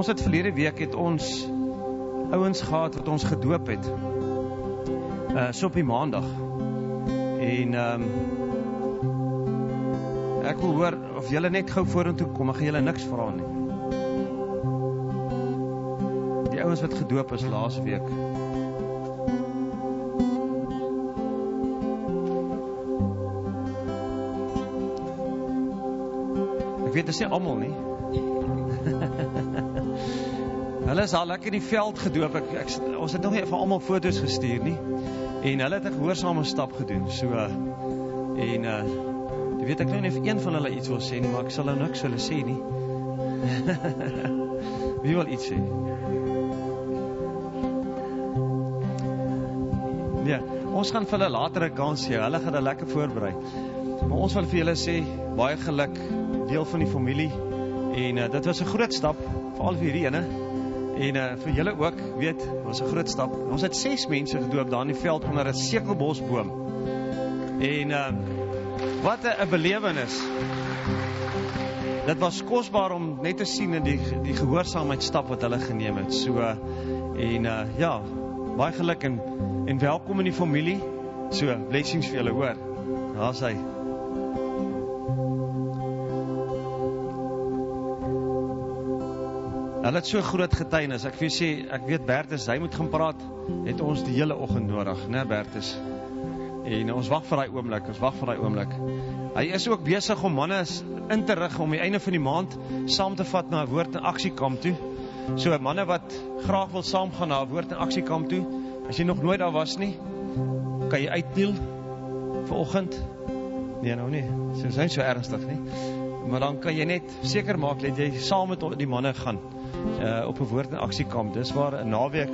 Ons het verlede week het ons ouens gehad wat ons gedoop het. So op die maandag. En ek wil hoor of julle net gou vorentoe kom, ek gaan julle niks vra nie. Die ouens wat gedoop is laas week. Ek weet, dit is nie almal nie. Hulle is al lekker in die veld gedoop. Ons het nog nie van almal foto's gestuur nie. En hulle het 'n gehoorsame stap gedoen. So jy weet, ek nou nie of een van hulle iets wil sê nie, maar ek sal nou niks hulle sê nie. Wie wil iets sê? Nee, ons gaan vir hulle later 'n kans gee. Hulle gaan dit lekker voorberei. Maar ons wil vir julle sê, baie geluk, deel van die familie. En dit was 'n groot stap, veral vir hierdie ene. En vir julle ook, weet, was 'n groot stap. Ons het 6 mense gedoop daar in die veld onder 'n sekelbosboom. En wat 'n belewenis. Dit was kosbaar om net te sien in die gehoorsaamheidstap wat hulle geneem het. So ja, baie geluk en welkom in die familie. So, blessings vir julle, hoor. Daar's hy. Hulle het so groot getuienis. Ek weet Bertus, hy moet gaan praat. Het ons die hele oggend nodig, né Bertus? En ons wag vir daai oomblik. Hy is ook besig om manne in te rig om die einde van die maand saam te vat na 'n woord en aksiekamp toe. So manne wat graag wil saamgaan na 'n woord en aksiekamp toe. As jy nog nooit daar was nie, kan jy uitdeel vir oggend. Nee, nou nie. Sy is nie so ernstig nie. Maar dan kan jy net seker maak dat jy saam met die manne gaan op 'n woord en aksiekamp. Dis waar 'n naweek.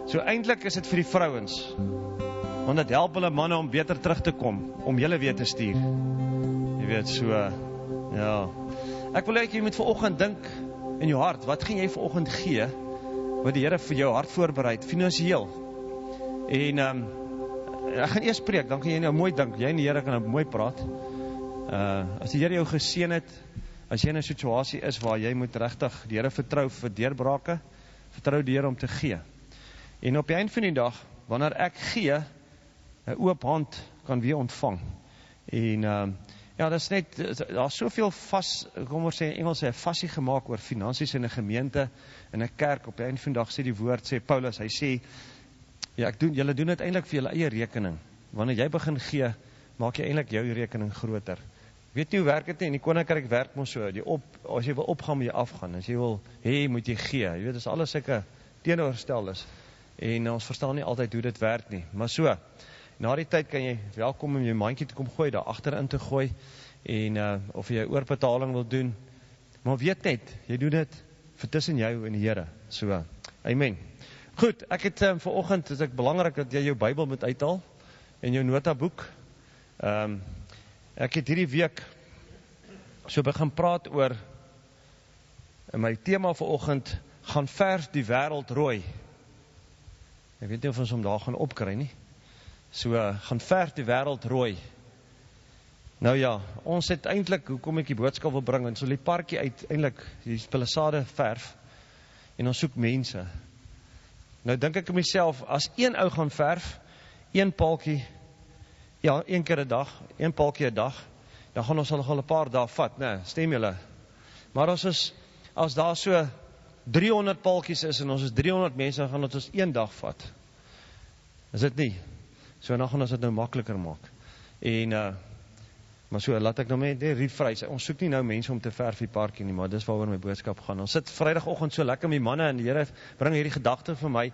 So eintlik is dit vir die vrouens. Want dit help hulle manne om beter terug te kom, om julle weer te stuur. Jy weet, so, ja. Ek wil hê jy moet vanoggend dink in jou hart, wat gaan jy vanoggend gee, wat die Here vir jou hart voorberei, finansiëel. En ek gaan eers preek, dan kan jy nou mooi dink, jy en die Here kan nou mooi praat. As die Here jou geseën het, as jy in 'n situasie is waar jy moet regtig die Here vertrou vir deurbrake, vertrou die Here om te gee. En op die eind van die dag, wanneer ek gee, 'n oop hand kan weer ontvang. En ja, dit is net, daar is soveel kom ons sê in Engels, fassie gemaak oor finansies in 'n gemeente, in 'n kerk. Op die eind van die dag sê die woord, sê Paulus, hy sê, ja, julle doen dit eintlik vir julle eie rekening. Wanneer jy begin gee, maak jy eintlik jou rekening groter. Weet nie hoe werk dit nie, in die koninkryk werk mos so, as jy wil opgaan, moet jy afgaan, as jy wil moet jy gee, jy weet, as alles sulke teenoorgestel is, en ons verstaan nie altyd hoe dit werk nie, maar so, na die tyd kan jy welkom om jou mandjie te kom gooi, daar agterin te gooi, en of jy oorbetaling wil doen, maar weet net, jy doen dit vir tussen jou en die Here, so, amen. Goed, ek het vanoggend, is ek belangrik dat jy jou Bybel moet uithaal, en jou notaboek. Ek het hierdie week so begin praat oor, my tema vanoggend, gaan verf die wêreld rooi. Ek weet nie of ons hom daar gaan opkry nie. So, gaan verf die wêreld rooi. Nou ja, ons het eintlik, hoekom ek die boodskap wil bring, ons wil die parkie uit, eintlik, die palisade verf, en ons soek mense. Nou dink ek in myself, as een ou gaan verf, een paaltjie, ja, een keer 'n dag, een paaltjie 'n dag, dan gaan ons al 'n paar dae vat, né, stem julle? Maar as daar so 300 paaltjies is, en ons is 300 mense, dan gaan ons 1 dag vat. Is dit nie? So dan gaan ons dit nou makliker maak. En, maar so, laat ek nou net rephrase, ons soek nie nou mense om te verf die parkie nie, maar dis waaroor my boodskap gaan. Ons sit Vrydagoggend so lekker met die manne, en die Here bring hierdie gedagte vir my,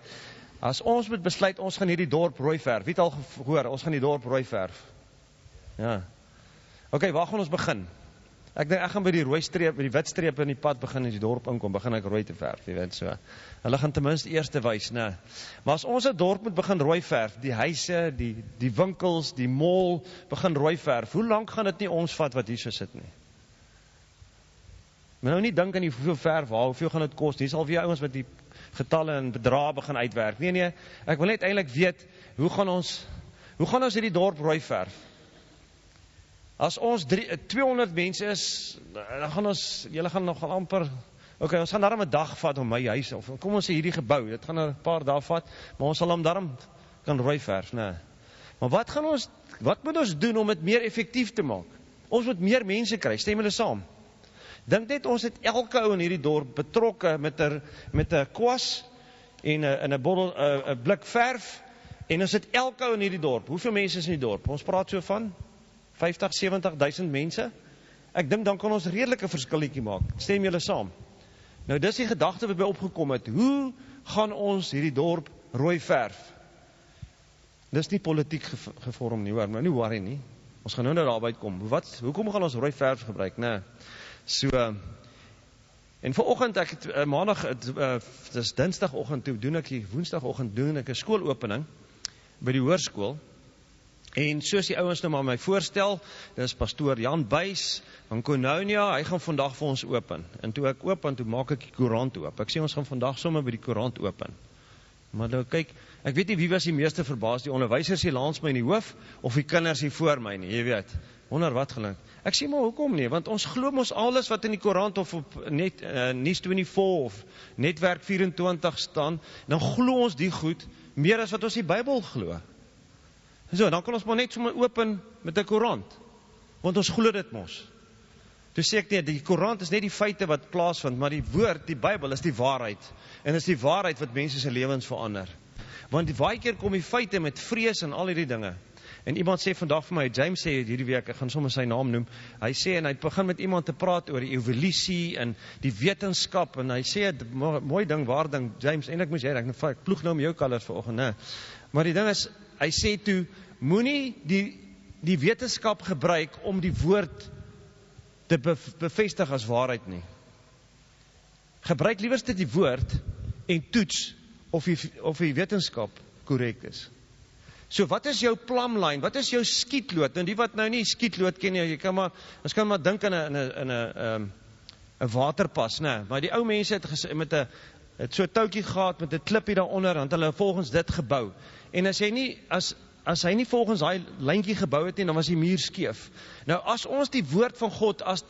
as ons moet besluit, ons gaan hierdie dorp rooi verf, wie het al gehoor, ons gaan die dorp rooi verf? Ja. Ok, waar gaan ons begin? Ek dink, ek gaan by die rooi streep, by die wit streep in die pad begin, in die dorp inkom, begin ek rooi te verf, jy weet so. Hulle gaan ten minste eerste wys, né? Maar as ons 'n dorp moet begin rooi verf, die huise, die winkels, die mall, begin rooi verf, hoe lank gaan dit nie ons vat wat hier so sit nie? Maar nou nie dink aan die hoeveel verf, hoeveel gaan dit kos, hier is al weer ouens wat die getalle en bedrae begin uitwerk. Nee, ek wil net eintlik weet, hoe gaan ons hierdie dorp rooi verf? As ons 200 mense is, dan gaan julle gaan nog amper Okay, ons gaan daarom 'n dag vat om my huis, of kom ons sê hierdie gebou, dit gaan 'n paar dae vat, maar ons sal hom daarom kan rooi verf, nee. Maar wat moet ons doen om dit meer effektief te maak? Ons moet meer mense kry, stem julle saam? Dink net, ons het elke ou in hierdie dorp betrokke met 'n kwas en 'n bottel, 'n blik verf, en ons het elke ou in hierdie dorp. Hoeveel mense is in die dorp? Ons praat so van 50-70.000 mense. Ek dink dan kan ons redelike verskilletjie maak. Stem julle saam? Nou dis die gedagte wat by opgekom het. Hoe gaan ons hierdie dorp rooi verf? Dis nie politiek gevorm nie, hoor, maar nie worry nie. Ons gaan nou daarby kom. Hoekom gaan ons rooi verf gebruik? Nee. So, en vanoggend, ek het maandag, dis dinsdagoggend toe doen ek, woensdagoggend doen ek 'n skoolopening by die hoërskool. En soos die ouens nou maar my voorstel, dis pastoor Jan Buys van Kononia, hy gaan vandag vir ons open. En toe ek open, toe maak ek die koerant oop. Ek sê ons gaan vandag sommer by die koerant open. Maar nou kyk, ek weet nie wie was die meeste verbaas, die onderwysers hier langs my in die hoof, of die kinders hier voor my nie, jy weet. Wonder wat gelink. Ek sê maar hoekom nie, want ons glo mos alles wat in die koerant of op Nuus24 of Netwerk 24 staan, dan glo ons die goed, meer as wat ons die Bybel glo. So, dan kan ons maar net sommer open met 'n koerant, want ons glo dit mos. Toe sê ek nie, die koerant is net die feite wat plaasvind, maar die woord, die Bybel is die waarheid. En is die waarheid wat mense se lewens verander. Want baie keer kom die feite met vrees en al hierdie dinge. En iemand sê vandag vir my, James sê hierdie week, ek gaan sommer sy naam noem, hy sê, en hy begin met iemand te praat oor die evolusie en die wetenskap, en hy sê, mooi ding, waar ding, James, eintlik moes jy, ek ploeg nou om jou kalers vanoggend, nee. Maar die ding is, hy sê toe, moenie die wetenskap gebruik om die woord te bevestig as waarheid nie. Gebruik liewerste die woord en toets of die wetenskap korrek is. So wat is jou plumlyn? Wat is jou skietlood? En die wat nou nie skietlood ken jy kan maar dink aan 'n waterpas, né? Maar die ou mense het so 'n touwtjie gehad met 'n klippie daaronder, dan het hulle volgens dit gebou. En as hy nie volgens daai lyntjie gebou het nie, dan was die muur skeef. Nou as ons die woord van God as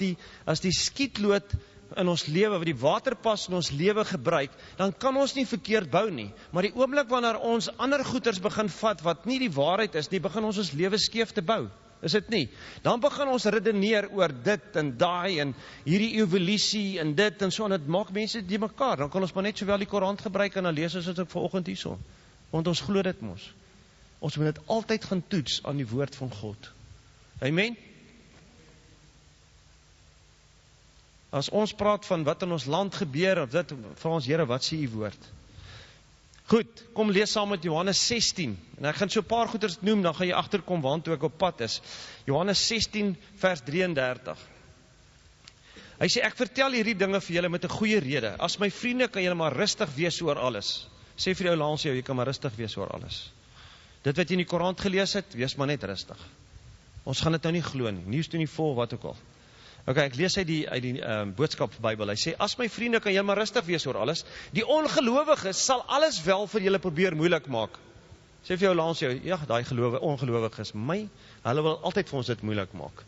die skietlood in ons lewe, wat die waterpas in ons lewe gebruik, dan kan ons nie verkeerd bou nie. Maar die oomblik wanneer ons ander goeders begin vat wat nie die waarheid is nie, begin ons lewe skeef te bou. Is dit nie? Dan begin ons redeneer oor dit en daai en hierdie evolusie en dit en so, en dit maak mense die mekaar. Dan kan ons maar net sowel die koerant gebruik en dan lees ons dit ook vanoggend hierso. Want ons glo dit mos. Ons moet dit altyd gaan toets aan die woord van God. Amen. As ons praat van wat in ons land gebeur, of dit, vra ons Here, wat sê u woord? Goed, kom lees saam met Johannes 16. En ek gaan so 'n paar goeders noem, dan gaan jy agterkom waartoe ek op pad is. Johannes 16 vers 33. Hy sê, ek vertel hierdie dinge vir julle met 'n goeie rede. As my vriende kan julle maar rustig wees oor alles. Sê vir jou langs jou, jy kan maar rustig wees oor alles. Dit wat jy in die koerant gelees het, wees maar net rustig. Ons gaan dit nou nie glo nie. Nuus24 wat ook al. Ok, ek lees uit die boodskapbybel. Hy sê, as my vriende kan julle maar rustig wees oor alles, die ongelowiges sal alles wel vir julle probeer moeilik maak. Sê vir jou langs jou, ja, daai ongelowiges, hulle wil altyd vir ons dit moeilik maak.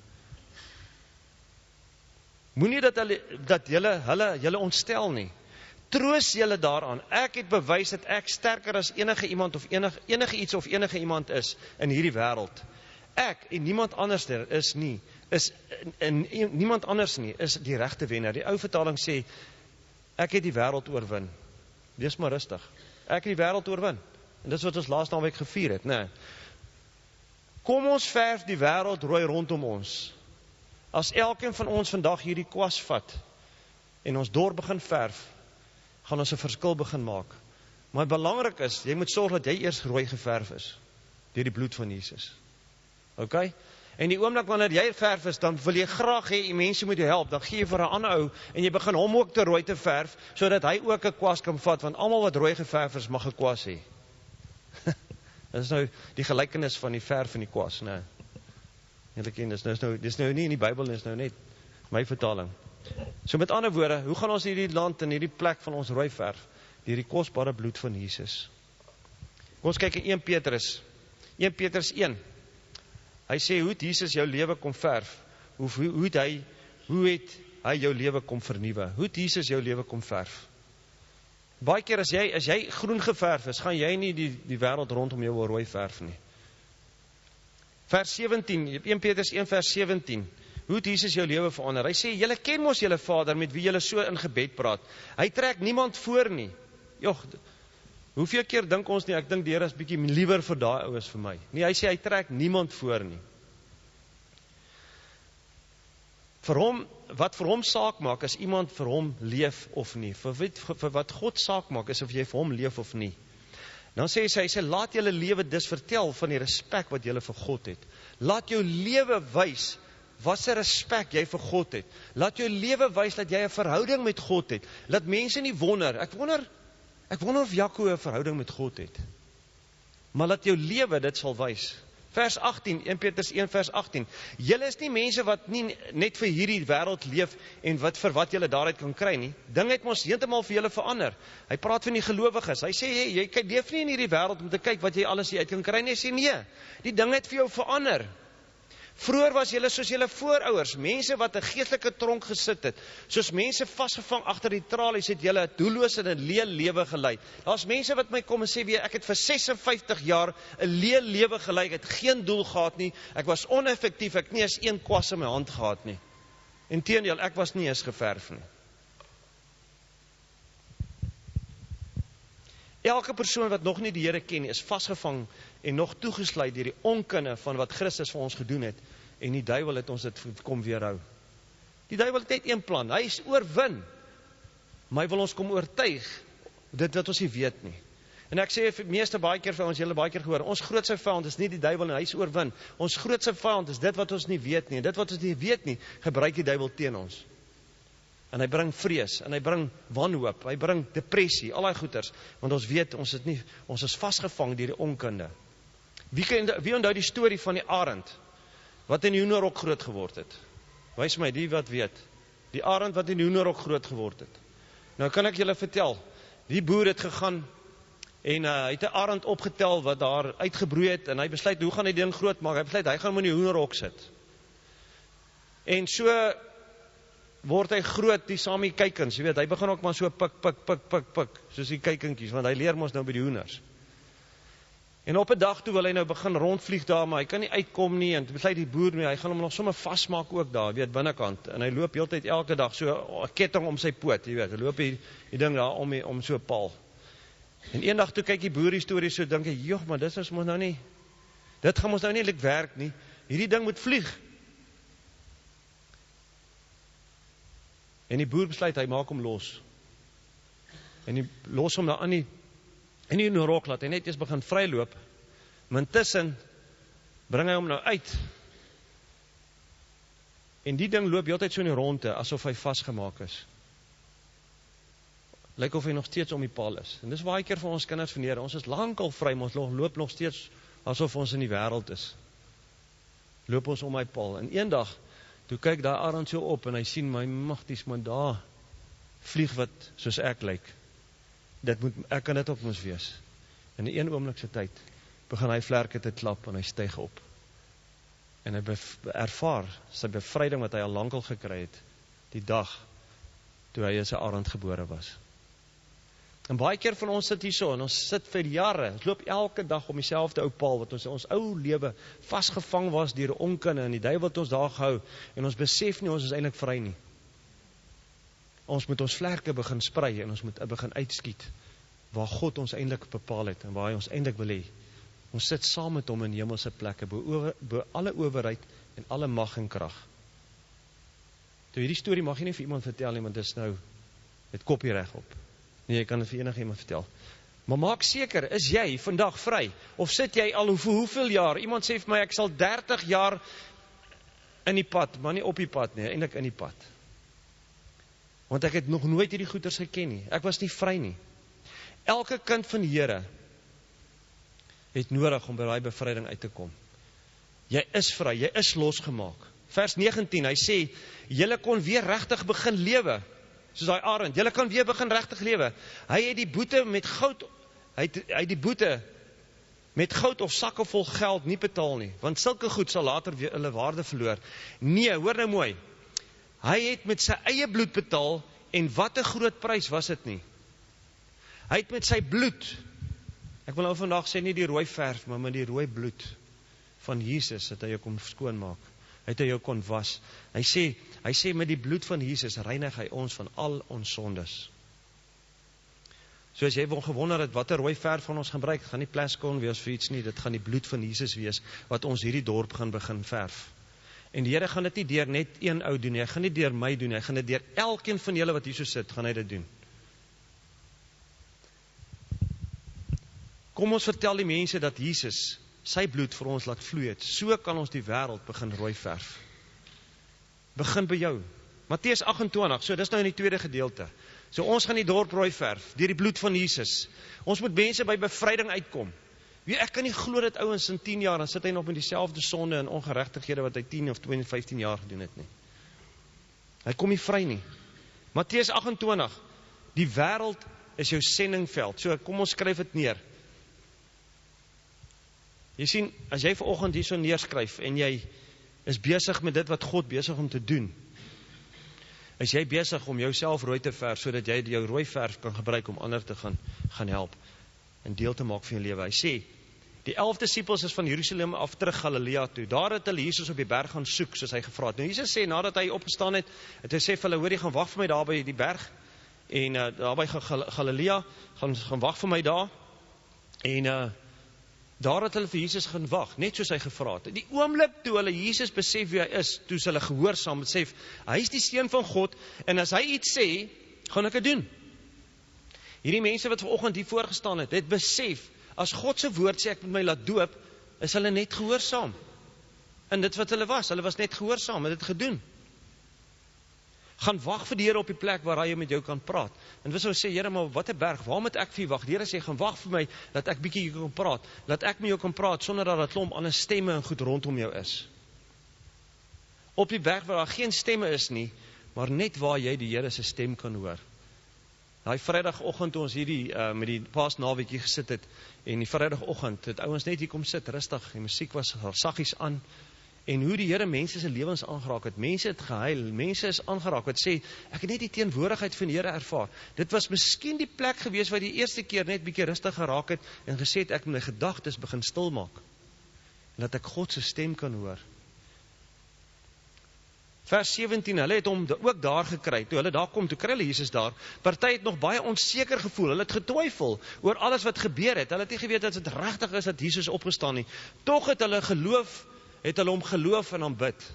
Moenie dat julle ontstel nie. Troos julle daaraan. Ek het bewys dat ek sterker as enige iemand of enige iets of enige iemand is in hierdie wêreld. Ek en niemand anders is die regte wenner. Die ou vertaling sê, ek het die wêreld oorwin. Wees maar rustig. Ek het die wêreld oorwin. En dis wat ons laas naweek gevier het, né? Kom ons verf die wêreld rooi rondom ons. As elkeen van ons vandag hierdie kwas vat en ons dorp begin verf, gaan ons 'n verskil begin maak. Maar belangrik is, jy moet sorg dat jy eers rooi geverf is deur die bloed van Jesus. Ok? En die oomblik wanneer jy verf is, dan wil jy graag hê mense moet jou help, dan gee jy vir 'n ander ou en jy begin hom ook te rooi te verf, sodat hy ook 'n kwas kan vat, want almal wat rooi geverf is, mag 'n kwas hê. Dit is nou die gelykenis van die verf en die kwas, né? Julle ken, dis nou nie in die Bybel, dis nou net my vertaling. So met ander woorde, hoe gaan ons hierdie land en hierdie plek van ons rooi verf? Deur die kosbare bloed van Jesus. Kom ons kyk in 1 Petrus 1. Hy sê, hoe het Jesus jou lewe kom verf? Hoe het hy jou lewe kom vernuwe? Hoe het Jesus jou lewe kom verf? Baie keer as jy groen geverf is, gaan jy nie die wêreld rondom jou rooi verf nie. Vers 17, 1 Petrus 1 vers 17. Hoe het Jesus jou lewe verander? Hy sê, julle ken mos julle Vader met wie julle so in gebed praat. Hy trek niemand voor nie. Jog, hoeveel keer dink ons nie, ek dink die Here is bietjie liewer vir daai oues vir my. Nee, hy sê hy trek niemand voor nie. Vir hom, wat vir hom saak maak, is iemand vir hom leef of nie. Vir wat God saak maak, is of jy vir hom leef of nie. Dan sê hy, laat julle lewe dus vertel van die respek wat julle vir God het. Laat jou lewe wys wat se respek jy vir God het. Laat jou lewe wys dat jy 'n verhouding met God het. Laat mense nie wonder. Ek wonder of Jaco 'n verhouding met God het. Maar laat jou lewe dit sal wys. Vers 18, 1 Petrus 1 vers 18. Julle is nie mense wat nie net vir hierdie wêreld leef en vir wat julle daaruit kan kry nie. Dinge het mos heeltemal vir julle verander. Hy praat van die gelowiges. Hy sê jy leef nie in hierdie wêreld om te kyk wat jy alles hier uit kan kry nie. Hy sê nee, die dinge het vir jou verander. Vroeër was julle soos julle voorouers, mense wat 'n geestelike tronk gesit het, soos mense vasgevang agter die tralies het julle 'n doelloos en 'n leë lewe gelei. Daar's mense wat my kom en sê, ek het vir 56 jaar 'n leë lewe gelei, ek het geen doel gehad nie, ek was oneffektief, ek het nie eens een kwas in my hand gehad nie. Inteendeel, ek was nie eens geverf nie. Elke persoon wat nog nie die Here ken nie, is vasgevang en nog toegesluit deur die onkunde van wat Christus vir ons gedoen het, en die duiwel het ons dit kom weerhou. Die duiwel het net een plan, hy is oorwin, maar hy wil ons kom oortuig, dit wat ons nie weet nie. En ek sê meeste baie keer vir ons, julle baie keer gehoor, ons grootste vyand is nie die duiwel en hy is oorwin, ons grootste vyand is dit wat ons nie weet nie, en dit wat ons nie weet nie, gebruik die duiwel teen ons. En hy bring vrees, en hy bring wanhoop, hy bring depressie, al die goeters, want ons weet, ons is vasgevang deur die onkunde. Wie onthou die storie van die arend, wat in die hoenderhok groot geword het? Wys my, die wat weet, die arend wat in die hoenderhok groot geword het. Nou kan ek julle vertel, die boer het gegaan, en hy het 'n arend opgetel, wat daar uitgebroei het, en hy besluit, hoe gaan hy ding groot maak? Hy besluit, hy gaan hom in die hoenderhok sit. En so word hy groot, die saam die kuikens, jy weet, hy begin ook maar so pik, soos die kuikentjies, want hy leer mos nou by die hoenders. En op 'n dag toe wil hy nou begin rondvlieg daar, maar hy kan nie uitkom nie, en besluit die boer nie, hy gaan hom nog sommer vasmaak ook daar, weet, binnekant, en hy loop heeltyd elke dag so 'n ketting om sy poot, jy weet, hy loop die ding daar om so 'n paal. En eendag toe kyk die boer die storie so, dink hy, joh, maar dit gaan ons nou nie werk nie, hierdie ding moet vlieg. En die boer besluit, hy maak hom los. En hy los hom daar aan die hoenderhok, laat hy net eers begin vryloop, maar intussen bring hy hom nou uit. En die ding loop heeltyd so in die ronde, asof hy vasgemaak is. Lyk of hy nog steeds om die paal is. En dis baie keer vir ons kinders van Here, ons is lankal vry, maar ons loop nog steeds asof ons in die wêreld is. Loop ons om my paal. En eendag, toe kyk daai arend so op, en hy sien, my magties, maar daar vlieg wat soos ek lyk. Ek kan dit ook mos wees. In 'n oomblikse tyd begin hy vlerke te klap en hy styg op. En hy ervaar sy bevryding wat hy al lankal gekry het, die dag toe hy as 'n arend gebore was. En baie keer van ons sit hier so, en ons sit vir jare, ons loop elke dag om dieselfde ou paal, wat ons ou lewe vasgevang was deur die onkunde, en die duiwel het ons daar gehou, en ons besef nie, ons is eintlik vry nie. Ons moet ons vlerke begin sprei, en ons moet begin uitskiet, waar God ons eintlik bepaal het, en waar hy ons eintlik wil hê. Ons sit saam met hom in hemelse plekke, bo alle owerheid, en alle mag en krag. Toe hierdie storie mag jy nie vir iemand vertel nie, want dit is nou, het kopie reg op. Nee, jy kan dit vir enige iemand vertel. Maar maak seker, is jy vandag vry? Of sit jy al hoeveel jaar? Iemand sê vir my, ek sal 30 jaar in die pad, maar nie op die pad nie, eintlik in die pad. Want ek het nog nooit hierdie goeters geken nie. Ek was nie vry nie. Elke kind van die Here het nodig om by daai bevryding uit te kom. Jy is vry, jy is losgemaak. Vers 19, hy sê, julle kon weer regtig begin lewe. Soos daai arend, julle kan weer begin regtig lewe. Hy het die boete met goud, hy het die boete met goud of sakke vol geld nie betaal nie, want sulke goed sal later weer hulle waarde verloor. Nee, hoor nou mooi. Hy het met sy eie bloed betaal, en wat 'n groot prys was dit nie. Hy het met sy bloed, ek wil nou vandag sê nie die rooi verf, maar met die rooi bloed van Jesus het hy jou kon skoonmaak. Hy het jou kon was. Hy sê met die bloed van Jesus reinig hy ons van al ons sondes. So as jy gewonder het wat 'n rooi verf van ons gebruik, het gaan nie Plascon wees vir iets nie, dit gaan die bloed van Jesus wees wat ons hierdie dorp gaan begin verf. En die Here gaan dit nie deur net een ou doen nie, hy gaan nie deur my doen nie, hy gaan dit deur elkeen van julle wat hier so sit, gaan hy dit doen. Kom ons vertel die mense dat Jesus sy bloed vir ons laat vloei het. So kan ons die wêreld begin rooi verf. Begin by jou. Matteus 28, so dis nou in die tweede gedeelte. So ons gaan die dorp rooi verf, deur die bloed van Jesus. Ons moet mense by bevryding uitkom. Ek kan nie glo dat ouens in 10 jaar, dan sit hy nog met dieselfde sonde en ongeregtighede wat hy 10 of 20, 15 jaar gedoen het nie. Hy kom nie vry nie. Matteus 28, die wêreld is jou sendingveld. So kom ons skryf dit neer. Jy sien, as jy vanoggend hierso neerskryf en jy is besig met dit wat God besig om te doen, is jy besig om jouself rooi te verf, sodat jy jou rooi verf kan gebruik om ander te gaan help en deel te maak van jou lewe. Hy sê, die 11 disippels is van Jerusalem af terug Galilea toe. Daar het hulle Jesus op die berg gaan soek, soos hy gevra het. Nou Jesus sê, nadat hy opgestaan het hy sê vir hulle, hoor, jy gaan wag vir my daar by die berg, en daar by Galilea, gaan wag vir my daar, en daar het hulle vir Jesus gaan wag, net soos hy gevra het. Die oomblik toe hulle Jesus besef wie hy is, toe hulle gehoorsaam besef, hy is die seun van God, en as hy iets sê, gaan ek dit doen. Hierdie mense wat vanoggend hier voorgestaan het, het besef, as God se woord sê ek moet my laat doop, is hulle net gehoorsaam. En dit wat hulle was net gehoorsaam, het dit gedoen. Gaan wag vir die Here op die plek waar hy met jou kan praat. En we sou sê, Here, maar wat 'n berg, waar moet ek vir wag? Die Here sê, gaan wag vir my, dat ek bietjie kan praat. Laat ek met jou kan praat, sonder dat 'n klomp ander stemme en goed rondom jou is. Op die berg waar daar geen stemme is nie, maar net waar jy die Here se stem kan hoor. Daai Vrydagoggend toe ons hierdie met die Paasnaweekie gesit het, en die Vrydagoggend het ouens net hier kom sit, rustig, die musiek was saggies aan, en hoe die Here mense se lewens aangeraak het, mense het gehuil, mense is aangeraak, wat sê, ek het net die teenwoordigheid van die Here ervaar. Dit was miskien die plek gewees waar die eerste keer net bietjie rustig geraak het, en gesê het, ek moet my gedagtes begin stil maak, en dat ek God se stem kan hoor. Vers 17, hulle het hom ook daar gekry, toe hulle daar kom, toe kry hulle Jesus daar, party het nog baie onseker gevoel, hulle het getwyfel oor alles wat gebeur het, hulle het nie geweet dat dit regtig is dat Jesus opgestaan nie, tog het hulle hom geloof en aanbid.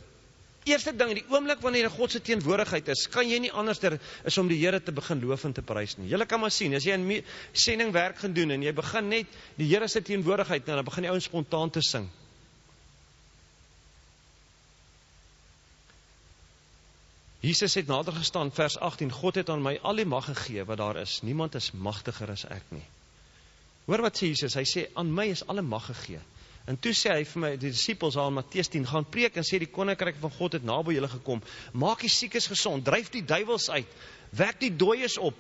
Eerste ding, die oomblik wanneer in God se teenwoordigheid is, kan jy nie anders is om die Here te begin loof en te prys nie. Julle kan maar sien, as jy 'n sendingwerk gaan doen, en jy begin net die Here se teenwoordigheid, dan begin die ouens spontaan te sing. Jesus het nader gestaan, vers 18, God het aan my al die mag gegee wat daar is, niemand is magtiger as ek nie. Hoor wat sê Jesus, hy sê, aan my is alle mag gegee. En toe sê hy vir my, die disippels al in Matteus 10, gaan preek en sê, die koninkryk van God het naby julle gekom, maak die siekes gesond, dryf die duiwels uit, wek die dooies op,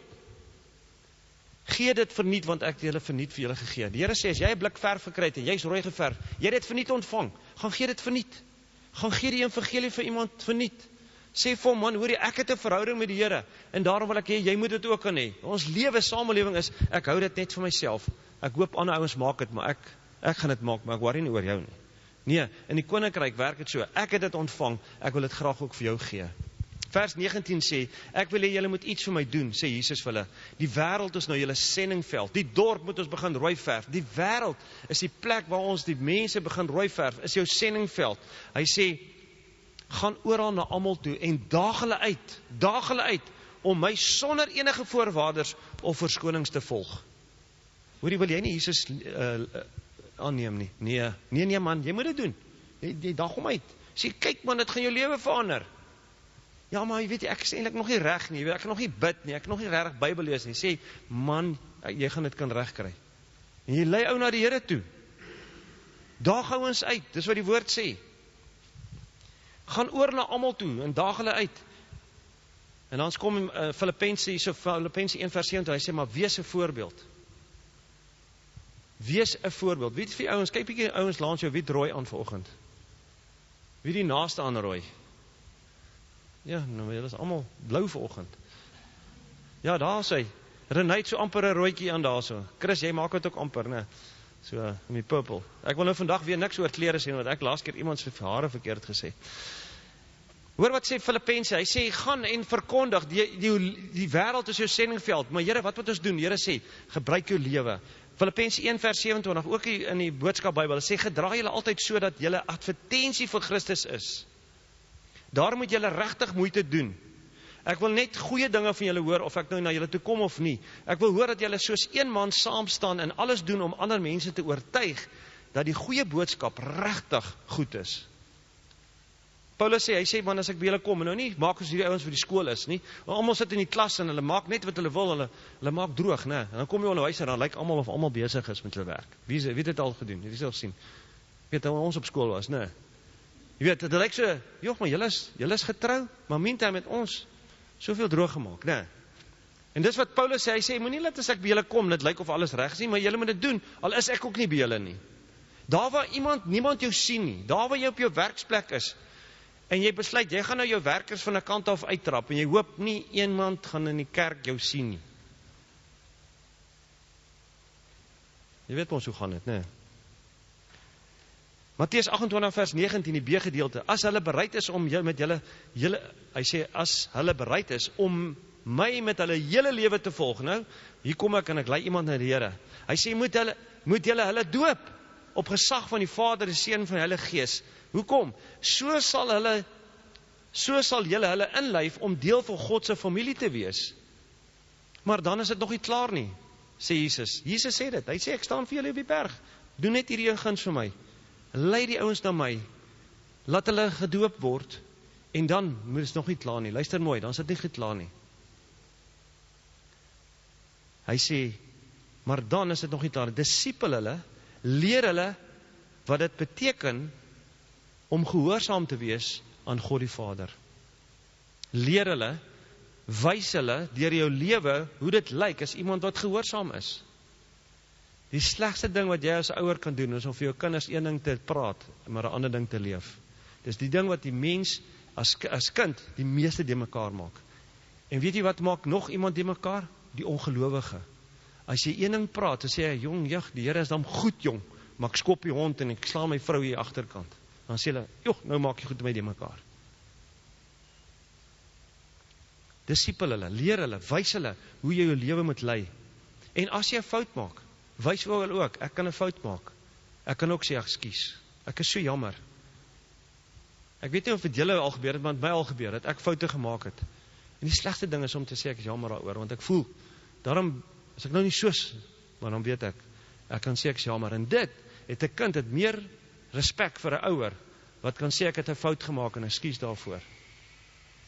gee dit verniet, want ek het julle verniet vir julle gegee. Die Here sê, as jy 'n blik verf gekry het, en jy is rooi geverf, jy het dit verniet ontvang, gaan gee dit verniet, gaan gee die evangelie vir iemand verniet, sê vir hom, man, hoor jy, ek het 'n verhouding met die Here, en daarom wil ek hê, jy moet dit ook kan hê. Ons lewe, samelewing is, ek hou dit net vir myself, ek hoop ander ouens maak dit, maar ek gaan dit maak, maar ek worry nie oor jou nie. Nee, in die koninkryk werk dit so, ek het dit ontvang, ek wil dit graag ook vir jou gee. Vers 19 sê, ek wil hê julle moet iets vir my doen, sê Jesus vir hulle. Die wêreld is nou julle sendingveld, die dorp moet ons begin rooi verf, die wêreld is die plek waar ons die mense begin rooi verf, is jou sendingveld. Hy sê, gaan oral na almal toe en daag hulle uit, om my sonder enige voorwaardes of verskonings te volg. Hoorie, wil jy nie Jesus aanneem nie? Nee man, jy moet dit doen. Jy daag hom uit. Sê, kyk man, dit gaan jou lewe verander. Ja, maar jy weet, ek is eintlik nog nie reg nie, ek kan nog nie bid nie, ek kan nog nie regtig Bybel lees nie. Sê, man, jy gaan dit kan regkry. En jy lei ou na die Here toe. Daag ouens uit, dis wat die woord sê. Gaan oor na almal toe en daag hulle uit. En dan kom Filippense 1 vers 7, hy sê, maar wees 'n voorbeeld. Wees 'n voorbeeld. Wie het vir ouens, kyk bietjie ouens langs jou, wie het rooi aan vanoggend? Wie die naaste aan rooi? Ja, nou, julle is almal blou vanoggend. Ja, daar is hy. Renate so amper 'n rooitjie aan daar so. Chris, jy maak dit ook amper, né? So, in die purple. Ek wil nou vandag weer niks oor klere sê, want ek laas keer iemand se hare verkeerd gesê. Hoor wat sê Filippense, hy sê, gaan en verkondig, die wêreld is jou sendingveld, maar Here, wat moet ons doen? Here sê, gebruik jou lewe. Filippense 1 vers 27, ook in die boodskap Bybel, sê, gedra julle altyd so dat julle advertensie vir Christus is. Daar moet julle regtig moeite doen. Ek wil net goeie dinge van julle hoor, of ek nou na julle toe kom of nie. Ek wil hoor dat julle soos een man saam staan en alles doen om ander mense te oortuig dat die goeie boodskap regtig goed is. Paulus sê, hy sê, man, as ek by julle kom, nou nie maak ons hierdie ouens vir die skool is, nie. Almal sit in die klas en hulle maak net wat hulle wil, hulle maak droog, né? En dan kom jy op 'n huis en dan lyk almal of almal besig is met hulle werk. Wie het dit al gedoen? Wie het dit al gesien? Weet jy, ons op skool was, né? Jy weet, dit lyk so, joh, maar julle is getrou, maar meantime met ons soveel droog gemaak, né? En dis wat Paulus sê, hy sê, moenie laat as ek by julle kom, dit lyk of alles reg is nie, maar julle moet dit doen, al is ek ook nie by julle nie. Daar waar niemand jou sien nie, daar waar jy op jou werksplek is, en jy besluit, jy gaan nou jou werkers van 'n kant af uittrap, en jy hoop nie iemand gaan in die kerk jou sien nie. Jy weet ons hoe gaan dit, né? Matteus 28 vers 19, die B-gedeelte, as hulle bereid is om met julle, hy sê, as hulle bereid is om my met hulle hele lewe te volg, nou, hier kom ek en ek lei iemand na die Here. Hy sê, moet julle hulle doop, op gesag van die Vader, die Seun van die Heilige Gees. Hoekom? So sal julle hulle inlyf om deel van God se familie te wees. Maar dan is dit nog nie klaar nie, sê Jesus. Jesus sê dit, hy sê, ek staan vir julle op die berg, doen net hierdie guns vir my. Lei die ouens na my, laat hulle gedoop word, en dan moet dit nog nie klaar nie. Luister mooi, dan is dit nie geklaar nie. Hy sê, maar dan is dit nog nie klaar nie. Disipel hulle, leer hulle wat dit beteken om gehoorsaam te wees aan God die Vader. Leer hulle, wys hulle deur jou lewe hoe dit lyk as iemand wat gehoorsaam is. Die slegste ding wat jy as ouer kan doen, is om vir jou kinders een ding te praat, maar 'n ander ding te leef. Dis die ding wat die mens as kind die meeste de mekaar maak. En weet jy wat maak nog iemand de mekaar? Die ongelowige. As jy een ding praat, dan sê hy, jong, die Here is dan goed, jong, maar ek skop die hond en ek slaan my vrou hier agterkant. Dan sê hulle, joh, nou maak jy goed met die mekaar. Disipel hulle, leer hulle, wys hulle hoe jy jou lewe moet lei. En as jy 'n fout maak, wys vir hulle ook, ek kan 'n fout maak. Ek kan ook sê, ekskuus, ek is so jammer. Ek weet nie of dit julle al gebeur het, maar my al gebeur het, ek foute gemaak het. En die slegste ding is om te sê, ek is jammer daaroor, want ek voel, daarom, as ek nou nie soos, maar dan weet ek kan sê ek is jammer. En dit, het 'n kind het meer respek vir 'n ouer, wat kan sê ek het 'n fout gemaak en ekskuus daarvoor,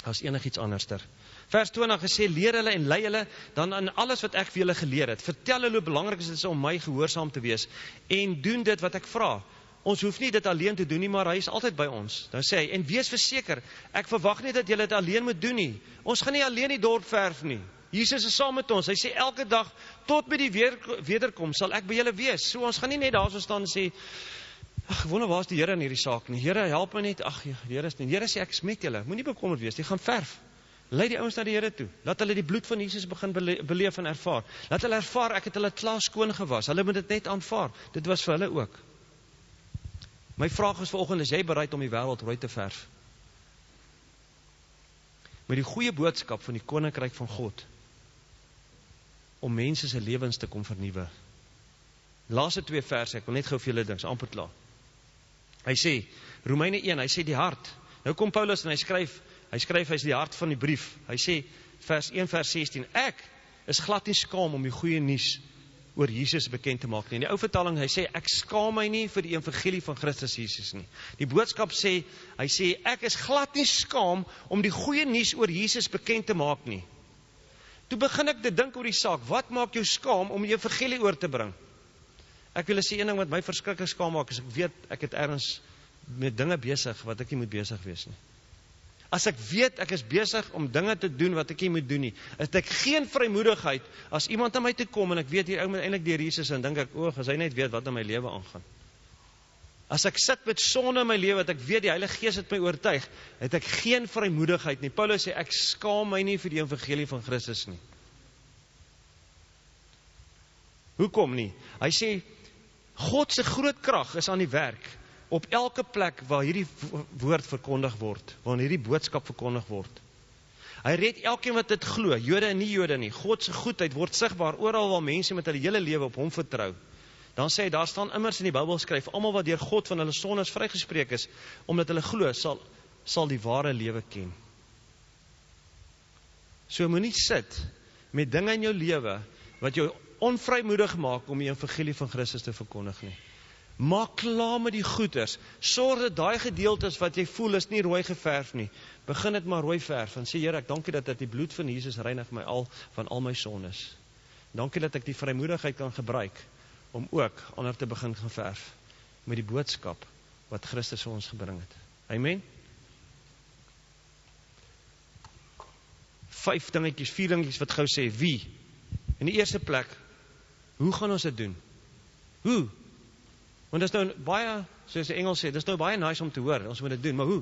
as enigiets anderster. Vers 20 gesê, leer hulle en lei hulle dan in alles wat ek vir julle geleer het. Vertel hulle hoe belangrik is dit om my gehoorsaam te wees, en doen dit wat ek vra. Ons hoef nie dit alleen te doen nie, maar hy is altyd by ons. Dan sê hy, en wees verseker, ek verwag nie dat julle dit alleen moet doen nie. Ons gaan nie alleen die dorp verf nie. Jesus is saam met ons. Hy sê elke dag tot by die wederkoms sal ek by julle wees. So ons gaan nie net daar so staan en sê, ag, wonder waar is die Here in hierdie saak nie. Here, help my net. Ag, die Here is nie. Die Here sê ek is met julle. Moenie bekommerd wees. Jy gaan verf. Lei die ouens na die Here toe. Laat hulle die bloed van Jesus begin beleef en ervaar. Laat hulle ervaar ek het hulle klaar skoon gewas. Hulle moet dit net aanvaar. Dit was vir hulle ook. My vraag is vanoggend, is jy bereid om die wêreld rooi te verf? Met die goeie boodskap van die koninkryk van God, om mense se lewens te kom vernuwe. Laaste 2 verse, ek wil net gou vir julle dings amper klaar. Hy sê, Romeine 1, hy sê die hart. Nou kom Paulus en hy skryf hy is die hart van die brief. Hy sê, vers 1 vers 16, ek is glad nie skaam om die goeie nuus oor Jesus bekend te maak nie. In die ou vertaling, hy sê, ek skaam my nie vir die evangelie van Christus Jesus nie. Die boodskap sê, hy sê, ek is glad nie skaam om die goeie nuus oor Jesus bekend te maak nie. Toe begin ek te dink oor die saak, wat maak jou skaam om die evangelie oor te bring? Ek wil sê, een ding wat my verskriklik skaam maak, is ek weet, ek het ergens met dinge besig, wat ek nie moet besig wees nie. As ek weet, ek is besig om dinge te doen, wat ek nie moet doen nie, het ek geen vrymoedigheid, as iemand aan my toe kom, en ek weet, hier ou moet eintlik deur Jesus, en dink ek, as hy net weet, wat in my lewe aangaan. As ek sit met sonde in my lewe, wat ek weet die Heilige Gees het my oortuig, het ek geen vrymoedigheid nie. Paulus sê, ek skaam my nie vir die evangelie van Christus nie. Hoekom nie? Hy sê, God se groot krag is aan die werk, op elke plek waar hierdie woord verkondig word, waar hierdie boodskap verkondig word. Hy red elkeen wat dit glo, Jode en nie Jode nie. God se goedheid word sigbaar oral waar mense met hulle hele lewe op hom vertrou. Dan sê hy, daar staan immers in die Bybel geskryf, almal wat deur God van hulle sondes vrygespreek is, omdat hulle glo, sal die ware lewe ken. So moenie sit met dinge in jou lewe wat jou onvrymoedig maak om die evangelie van Christus te verkondig nie. Maak klaar met die goeders. Sorg dat daai gedeeltes wat jy voel is nie rooi geverf nie. Begin dit maar rooi verf en sê, Here, ek dankie dat die bloed van Jesus reinig my van al my sondes. Dankie dat ek die vrymoedigheid kan gebruik om ook ander te begin gaan verf met die boodskap wat Christus vir ons gebring het. Amen. 4 dingetjies wat gou sê, wie? In die eerste plek, hoe gaan ons dit doen? Hoe? Want dit is nou baie, soos die Engels sê, dit is nou baie nice om te hoor, ons moet dit doen, maar hoe?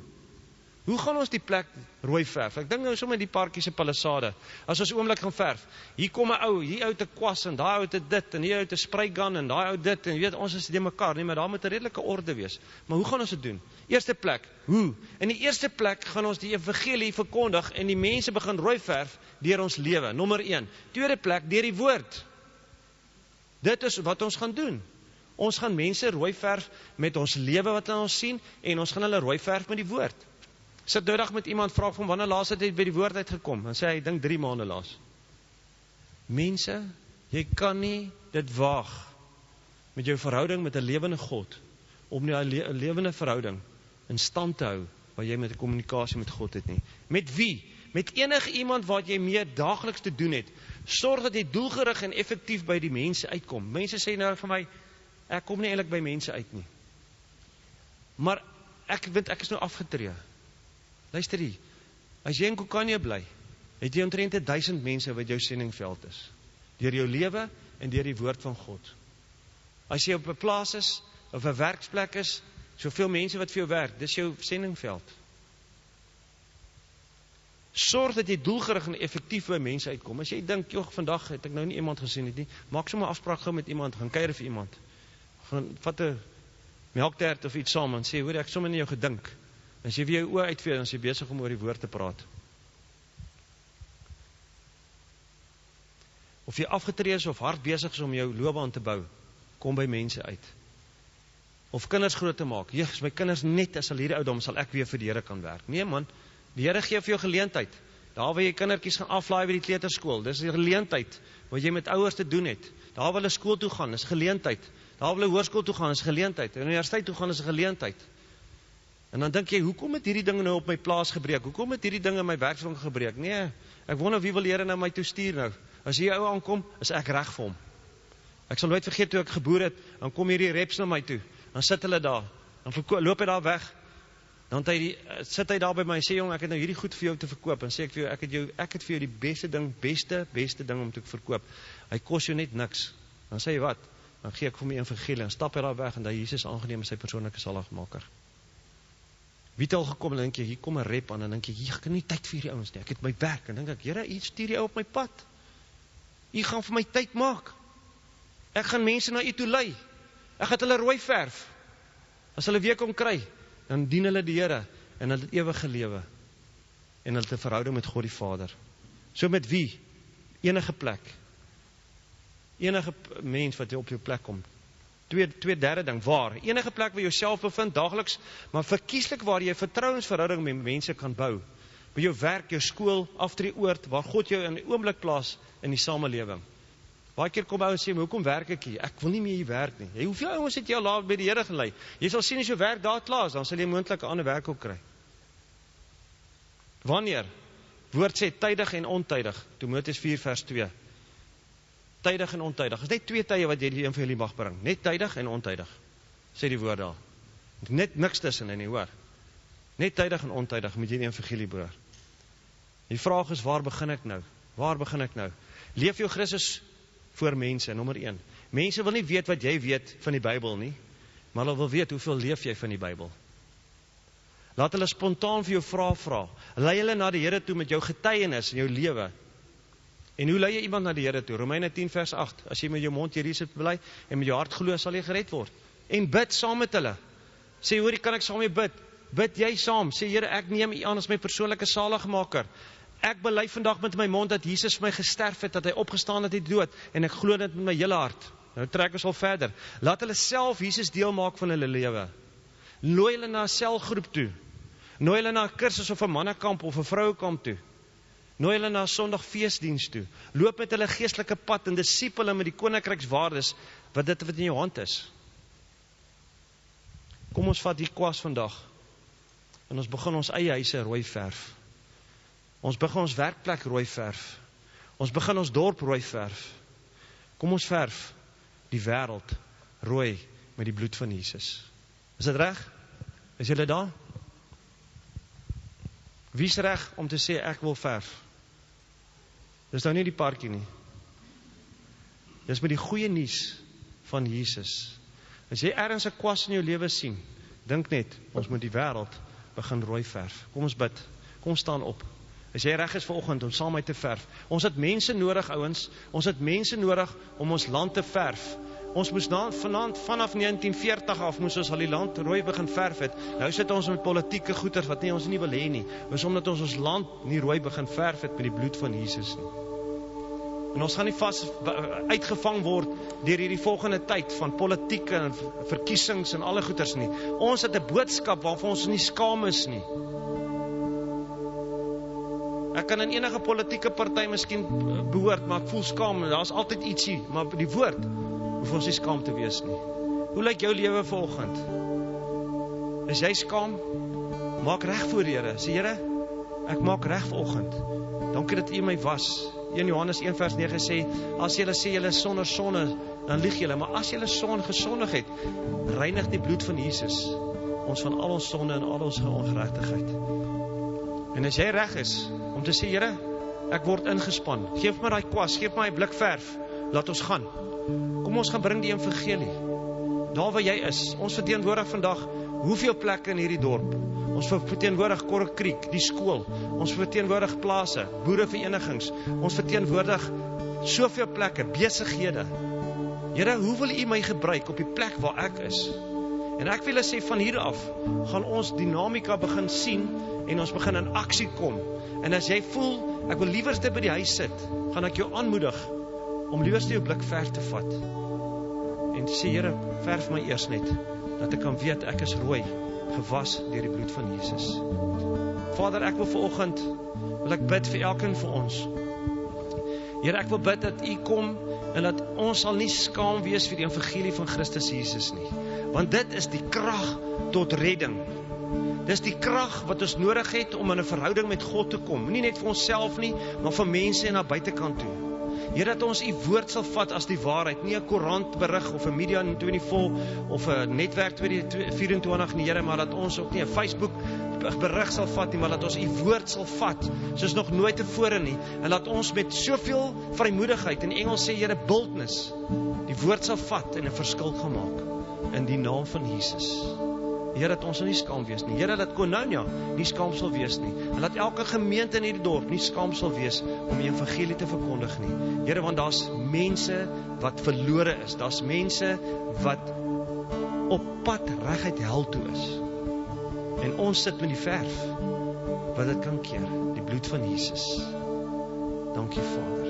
Hoe gaan ons die plek rooi verf? Ek dink nou sommer die parkie se palisade, as ons oomblik gaan verf, hier kom 'n ou, hier ou te kwas, en daai ou te dit, en hier ou te spraygun, en daai ou dit, en jy weet, ons is die mekaar nie, maar daar moet 'n redelike orde wees. Maar hoe gaan ons dit doen? Eerste plek, hoe? In die eerste plek gaan ons die evangelie verkondig, en die mense begin rooi verf deur ons lewe, nommer 1. Tweede plek, deur die woord. Dit is wat ons gaan doen. Ons gaan mense rooi verf met ons lewe wat ons sien, en ons gaan hulle rooi verf met die woord. Sit nou dag met iemand, vraag van wanneer laas het hy by die woord uitgekom, en sê hy, dink 3 maande laas. Mense, jy kan nie dit waag met jou verhouding met 'n lewende God, om nie 'n lewende verhouding in stand te hou, waar jy met 'n kommunikasie met God het nie. Met wie? Met enige iemand wat jy mee daagliks te doen het. Sorg dat jy doelgerig en effektief by die mense uitkom. Mense sê nou vir my, ek kom nie eintlik by mense uit nie. Maar ek is nou afgetree. Luister hier, as jy in Kokanje bly, het jy omtrent 1000 mense wat jou sendingveld is. Deur jou lewe en deur die woord van God. As jy op 'n plaas is, of 'n werksplek is, soveel mense wat vir jou werk, dis jou sendingveld. Sorg dat jy doelgerig en effektief by mense uitkom. As jy dink, joh, vandag het ek nou nie iemand gesien het nie, maak sommer 'n afspraak gou met iemand, gaan kuier vir iemand. Gaan vat 'n melktert of iets saam en sê, hoor, ek sommer in jou gedink. As jy weer jou oë uitvee, dan is jy besig om oor die woord te praat. Of jy afgetree is of hard besig is om jou loopbaan te bou, kom by mense uit. Of kinders groot te maak. Jees, my kinders net as hulle hierdie ouderdom sal ek weer vir die Here kan werk. Nee man, die Here gee vir jou geleentheid. Daar waar jy kindertjies gaan aflaai by die kleuterskool, dis 'n geleentheid wat jy met ouers te doen het. Daar waar hulle skool toe gaan, is geleentheid. Daar waar hulle hoërskool toe gaan, is geleentheid. Universiteit toe gaan, is 'n geleentheid. En dan dink jy, hoekom het hierdie dinge nou op my plaas gebreek? Hoekom het hierdie dinge in my werkswinkel gebreek? Nee, ek wonder wie wil die Here nou my toe stuur nou. As hier ou aankom, is ek reg vir hom. Ek sal nooit vergeet toe ek geboor het, dan kom hierdie reps na my toe. Dan sit hulle daar. Dan loop hy daar weg. Dan sit hy daar by my en sê, jong, ek het nou hierdie goed vir jou te verkoop. En sê ek vir jou, ek het vir jou die beste ding om te verkoop. Hy kos jou net niks. Dan sê hy wat? Dan gee ek vir my evangelie en stap hy daar weg en dat Jesus aangeneem is sy persoonlike saligmaker. Wie het al gekom en dan denk jy, hier kom 'n rep aan en dan denk jy, ek het nie tyd vir hierdie ouens nie. Ek het my werk en dan denk ek, Here, U stuur die ou op my pad. U gaan vir my tyd maak. Ek gaan mense na U toe lei. Ek gaan hulle rooi verf. As hulle weer kom kry, dan dien hulle die Here en hulle het ewige lewe en hulle het 'n verhouding met God die Vader. So met wie? Enige plek. Enige mens wat op jou plek kom. Derde ding, waar? Enige plek waar jy jouself bevind, daagliks, maar verkieslik waar jy 'n vertrouensverhouding met mense kan bou. By jou werk, jou skool, aftreeoord, waar God jou in die oomblik plaas in die samelewing. Baie keer kom ouens sê, maar hoekom werk ek hier? Ek wil nie meer hier werk nie. Hoeveel ouens het jy al laat by die Here gelei? Jy sal sien as jou werk daar klaar is, dan sal jy moontlik 'n ander werk ook kry. Wanneer? Woord sê tydig en ontydig. Timoteus 4 vers 2. Tydig en ontydig. Is net 2 tye wat jy die evangelie mag bring. Net tydig en ontydig. Sê die woord daar. Net niks tussenin nie, hoor. Net tydig en ontydig moet jy die evangelie bring. Die vraag is, waar begin ek nou? Waar begin ek nou? Leef jou Christus voor mense, nommer 1. Mense wil nie weet wat jy weet van die Bybel nie. maar hulle wil weet hoeveel leef jy van die Bybel. Laat hulle spontaan vir jou vra. Lei hulle na die Here toe met jou getuienis in jou lewe. En hoe lei jy iemand na die Here toe? Romeine 10 vers 8. As jy met jou mond Jesus bely en met jou hart glo, sal jy gered word. En bid saam met hulle. Sê, hoorie, kan ek saam mee bid? Bid jy saam. Sê, Here, ek neem U aan as my persoonlike saligmaker. Ek bely vandag met my mond dat Jesus vir my gesterf het, dat hy opgestaan het uit die dood, en ek glo dit met my hele hart. Nou trek ons al verder. Laat hulle self Jesus deel maak van hulle lewe. Nooi hulle na 'n selgroep toe. Nooi hulle na 'n kursus of 'n mannekamp of 'n vrouekamp toe. Nooi hulle na 'n Sondag feesdiens toe. Loop met hulle geestelike pad en disipel hulle met die koninkrykswaardes wat in jou hand is. Kom ons vat die kwas vandag en ons begin ons eie huise rooi verf. Ons begin ons werkplek rooi verf. Ons begin ons dorp rooi verf. Kom ons verf die wêreld rooi met die bloed van Jesus. Is dit reg? Is julle daar? Wie's reg om te sê ek wil verf? Dis nou nie die parkie nie. Dis met die goeie nuus van Jesus. As jy ergens 'n kwas in jou lewe sien, dink net, ons moet die wêreld begin rooi verf. Kom ons bid. Kom staan op. As jy reg is vanoggend om saam met te verf. Ons het mense nodig, ouens. Ons het mense nodig om ons land te verf. Ons moes vanaf 1940 af moes ons al die land rooi begin verf het. Nou sit ons met politieke goeters wat ons nie wil hê nie. Dis omdat ons land nie rooi begin verf het met die bloed van Jesus nie. En ons gaan nie uitgevang word deur hierdie volgende tyd van politieke en verkiesings en alle goeters nie. Ons het 'n boodskap waarvan ons nie skaam is nie. Ek kan in enige politieke party miskien behoort, maar ek voel skaam. Daar's altyd ietsie, maar die woord hoef ons nie skaam te wees nie. Hoe lyk jou lewe vanoggend? Is jy skaam? Maak reg voor die Here. Sê, Here, ek maak reg vanoggend. Dankie dat U my was. 1 Johannes 1 vers 9 sê, as julle sê julle is sonder sonde, dan lieg julle. Maar as julle gesondig het, reinig die bloed van Jesus ons van al ons sonde en al ons ongeregtigheid. En as jy reg is om te sê, Here, ek word ingespan. Geef my daai kwas, geef my 'n blik verf. Laat ons gaan. Kom ons gaan bring die evangelie. Daar waar jy is. Ons verteenwoordig vandag hoeveel plekke in hierdie dorp. Ons verteenwoordig Korre Creek, die skool. Ons verteenwoordig plase, boereverenigings. Ons verteenwoordig soveel plekke, besighede. Here, hoe wil U my gebruik op die plek waar ek is? En ek wil sê van hier af gaan ons dinamika begin sien en ons begin in aksie kom. En as jy voel ek wil liewerste by die huis sit, gaan ek jou aanmoedig om liewerste jou blik verf te vat. En sê, Here, verf my eers net dat ek kan weet ek is rooi, gewas deur die bloed van Jesus. Vader, ek wil vanoggend wil ek bid vir elkeen van ons. Here, ek wil bid dat U kom en dat ons sal nie skaam wees vir die evangelie van Christus Jesus nie. Want dit is die krag tot redding. Dis die krag wat ons nodig het om in 'n verhouding met God te kom. Nie net vir onsself nie, maar vir mense na buitekant toe. Here, dat ons U woord sal vat as die waarheid, nie 'n koerantberig of 'n media 24 of 'n netwerk 24 nie, Here, maar dat ons ook nie 'n Facebook berig sal vat nie, maar dat ons U woord sal vat soos nog nooit tevore nie, en dat ons met soveel vrymoedigheid, in Engels sê Here boldness, die woord sal vat en 'n verskil gaan maak in die naam van Jesus. Here, dat ons nie skaam wees nie. Here, dat Koinonia nie skaam sal wees nie. En dat elke gemeente in hierdie dorp nie skaam sal wees om die evangelie te verkondig nie. Here, want daar's mense wat verlore is. Daar's mense wat op pad reguit hel toe is. En ons sit met die verf wat dit kan keer, die bloed van Jesus. Dankie, Vader.